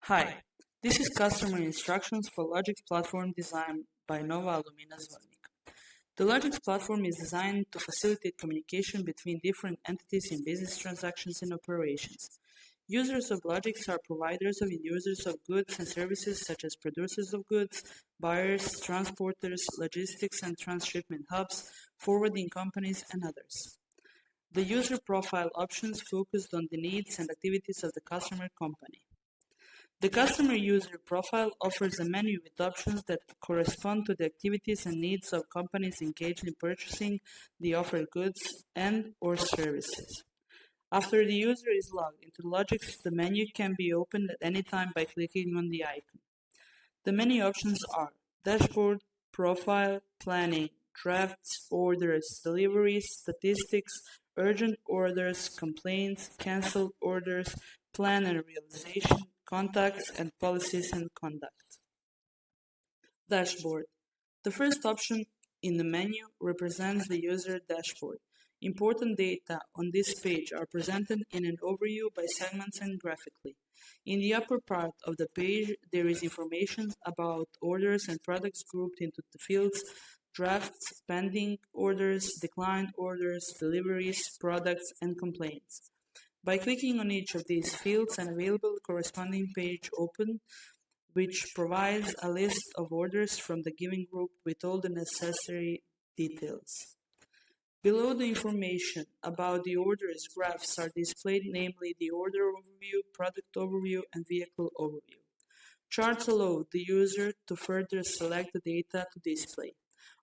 Hi, this is customer instructions for Logix platform designed by Nova Alumina Zvornik. The Logix platform is designed to facilitate communication between different entities in business transactions and operations. Users of Logix are providers and users of goods and services such as producers of goods, buyers, transporters, logistics and transshipment hubs, forwarding companies, and others. The user profile options focused on the needs and activities of the customer company. The customer user profile offers a menu with options that correspond to the activities and needs of companies engaged in purchasing the offered goods and/or services. After the user is logged into Logix, the menu can be opened at any time by clicking on the icon. The menu options are Dashboard, Profile, Planning, Drafts, Orders, Deliveries, Statistics, Urgent Orders, Complaints, Cancelled Orders, Plan and Realization, Contacts, and Policies and Conduct. Dashboard. The first option in the menu represents the user dashboard. Important data on this page are presented in an overview by segments and graphically. In the upper part of the page, there is information about orders and products grouped into the fields drafts, pending orders, declined orders, deliveries, products, and complaints. By clicking on each of these fields, an available corresponding page opens, which provides a list of orders from the given group with all the necessary details. Below the information about the orders, graphs are displayed, namely the order overview, product overview, and vehicle overview. Charts allow the user to further select the data to display.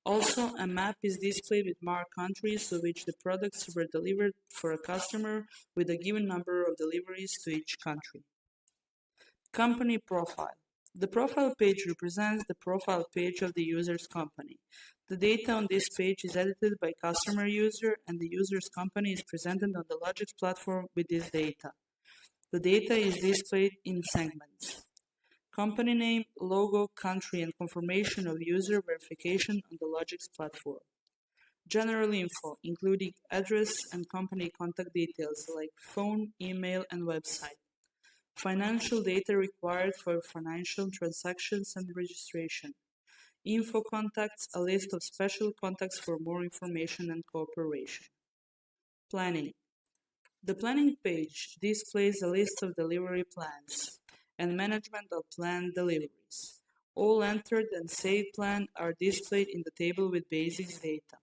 Also, a map is displayed with marked countries to which the products were delivered for a customer with a given number of deliveries to each country. Company profile. The profile page represents the profile page of the user's company. The data on this page is edited by customer user and the user's company is presented on the Logix platform with this data. The data is displayed in segments. Company name, logo, country, and confirmation of user verification on the Logix platform. General info, including address and company contact details like phone, email, and website. Financial data required for financial transactions and registration. Info contacts, a list of special contacts for more information and cooperation. Planning. The planning page displays a list of delivery plans and management of planned deliveries. All entered and saved plans are displayed in the table with basics data.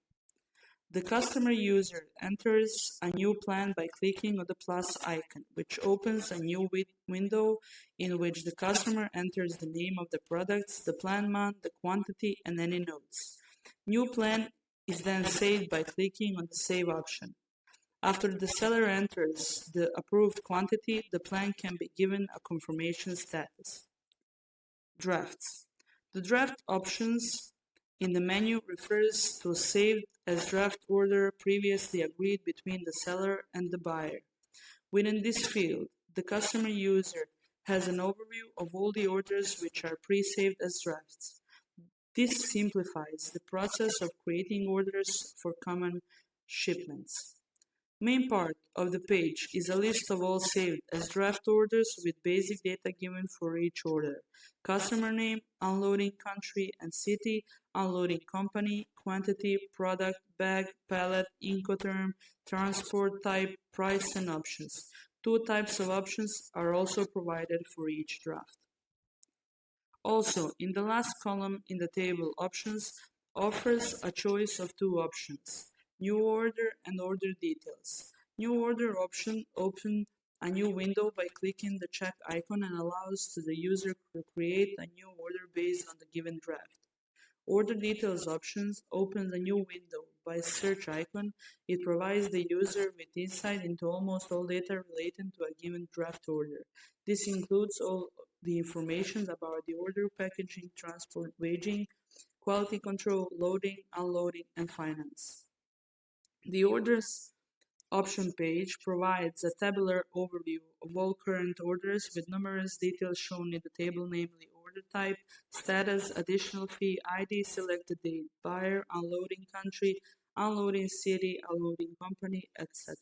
The customer user enters a new plan by clicking on the plus icon, which opens a new window in which the customer enters the name of the products, the plan amount, the quantity, and any notes. New plan is then saved by clicking on the Save option. After the seller enters the approved quantity, the plan can be given a confirmation status. Drafts. The draft options in the menu refers to saved as draft order previously agreed between the seller and the buyer. Within this field, the customer user has an overview of all the orders which are pre-saved as drafts. This simplifies the process of creating orders for common shipments. Main part of the page is a list of all saved as draft orders with basic data given for each order. Customer name, unloading country and city, unloading company, quantity, product, bag, pallet, Incoterm, transport type, price, and options. 2 types of options are also provided for each draft. Also, in the last column in the table, options offers a choice of 2 options. New order and order details. New order option opens a new window by clicking the check icon and allows to the user to create a new order based on the given draft. Order details options opens a new window by search icon. It provides the user with insight into almost all data related to a given draft order. This includes all the information about the order, packaging, transport, waging, quality control, loading, unloading, and finance. The orders option page provides a tabular overview of all current orders with numerous details shown in the table, namely order type, status, additional fee, ID, selected date, buyer, unloading country, unloading city, unloading company, etc.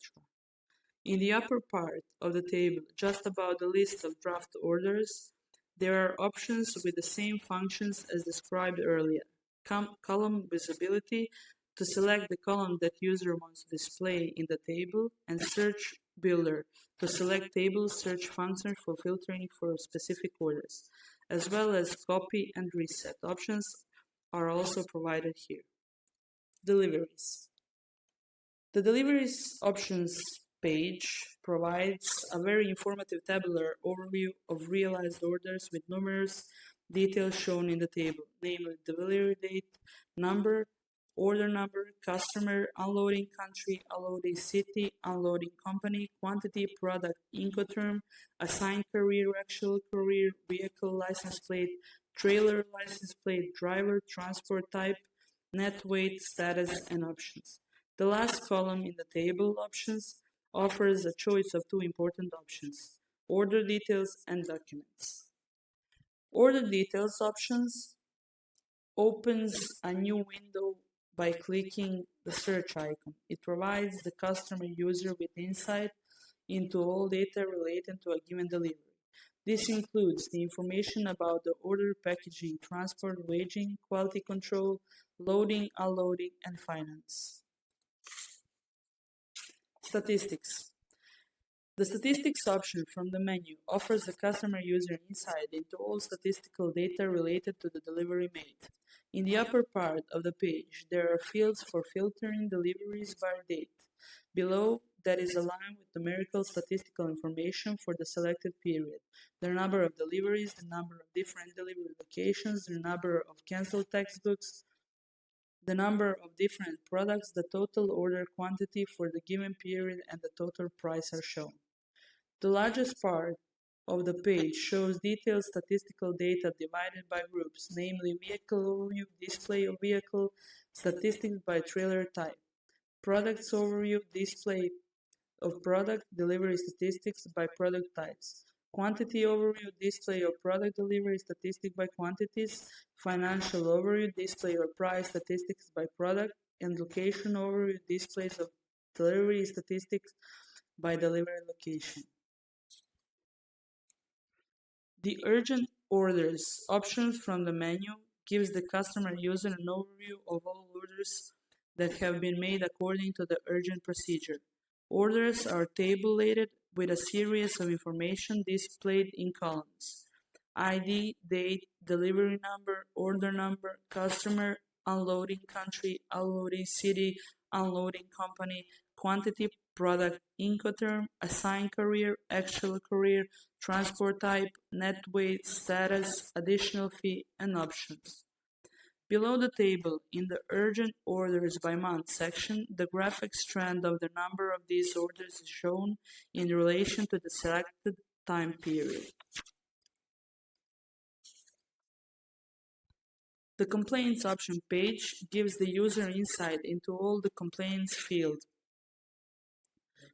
In the upper part of the table, just above the list of draft orders, There are options with the same functions as described earlier. Column visibility to select the column that user wants to display in the table, and search builder to select table search functions for filtering for specific orders, as well as copy and reset options are also provided here. Deliveries. The deliveries options page provides a very informative tabular overview of realized orders with numerous details shown in the table, namely delivery date, number, order number, customer, unloading country, unloading city, unloading company, quantity, product, Incoterm, assigned courier, actual courier, vehicle license plate, trailer license plate, driver, transport type, net weight, status, and options. The last column in the table options offers a choice of two important options: order details and documents. Order details options opens a new window by clicking the search icon. It provides the customer user with insight into all data related to a given delivery. This includes the information about the order, packaging, transport, waging, quality control, loading, unloading, and finance. Statistics. The statistics option from the menu offers the customer user insight into all statistical data related to the delivery made. In the upper part of the page, there are fields for filtering deliveries by date. Below, that is aligned with numerical statistical information for the selected period: the number of deliveries, the number of different delivery locations, the number of canceled textbooks, the number of different products, the total order quantity for the given period, and the total price are shown. The largest part of the page shows detailed statistical data divided by groups, namely vehicle overview, display of vehicle, statistics by trailer type, products overview, display of product, delivery statistics by product types, quantity overview, display of product delivery statistics by quantities, financial overview, display of price statistics by product, and location overview, displays of delivery statistics by delivery location. The urgent orders option from the menu gives the customer user an overview of all orders that have been made according to the urgent procedure. Orders are tabulated with a series of information displayed in columns: ID, date, delivery number, order number, customer, unloading country, unloading city, unloading company, quantity, product, Incoterm, assigned courier, actual courier, transport type, net weight, status, additional fee, and options. Below the table, in the urgent orders by month section, the graphic trend of the number of these orders is shown in relation to the selected time period. The complaints option page gives the user insight into all the complaints field.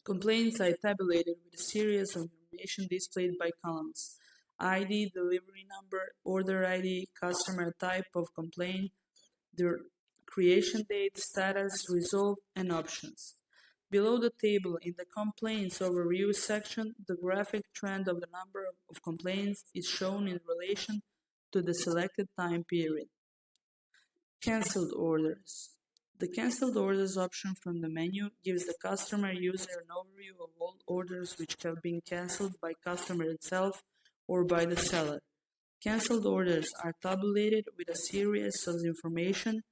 Complaints are tabulated with a series of information displayed by columns: ID, delivery number, order ID, customer type of complaint, the creation date, status, resolved, and options. Below the table, in the complaints overview section, the graphic trend of the number of complaints is shown in relation to the selected time period. Cancelled orders. The cancelled orders option from the menu gives the customer user an overview of all orders which have been cancelled by customer itself or by the seller. Cancelled orders are tabulated with a series of information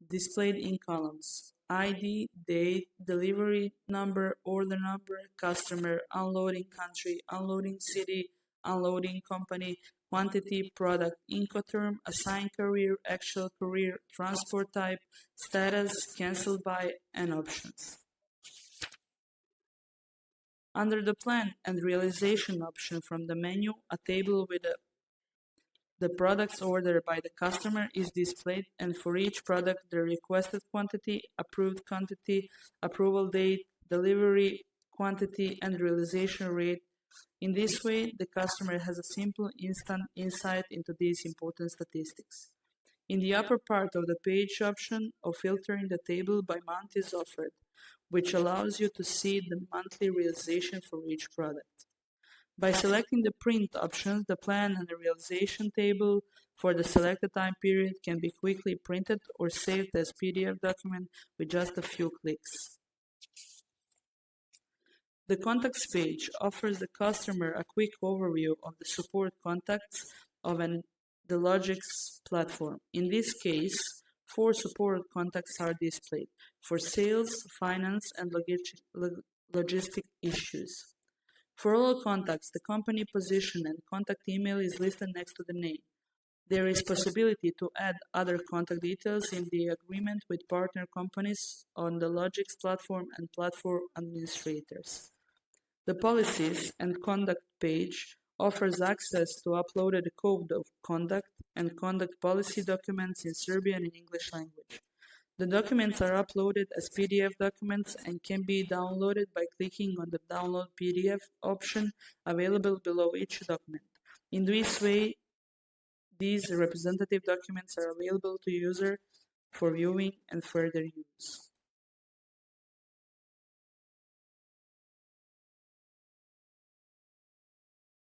displayed in columns: ID, date, delivery number, order number, customer, unloading country, unloading city, unloading company, quantity, product, Incoterm, assigned courier, actual courier, transport type, status, cancelled by, and options. Under the plan and realization option from the menu, a table with the products ordered by the customer is displayed, and for each product the requested quantity, approved quantity, approval date, delivery quantity, and realization rate. In this way, the customer has a simple, instant insight into these important statistics. In the upper part of the page, option of filtering the table by month is offered, which allows you to see the monthly realization for each product. By selecting the print options, the plan and the realization table for the selected time period can be quickly printed or saved as PDF document with just a few clicks. The Contacts page offers the customer a quick overview of the support contacts of the Logix platform. In this case, 4 support contacts are displayed for sales, finance, and logistic issues. For all contacts, the company position and contact email is listed next to the name. There is possibility to add other contact details in the agreement with partner companies on the Logix platform and platform administrators. The Policies and Conduct page offers access to uploaded code of conduct and conduct policy documents in Serbian and English language. The documents are uploaded as PDF documents and can be downloaded by clicking on the Download PDF option available below each document. In this way, these representative documents are available to user for viewing and further use.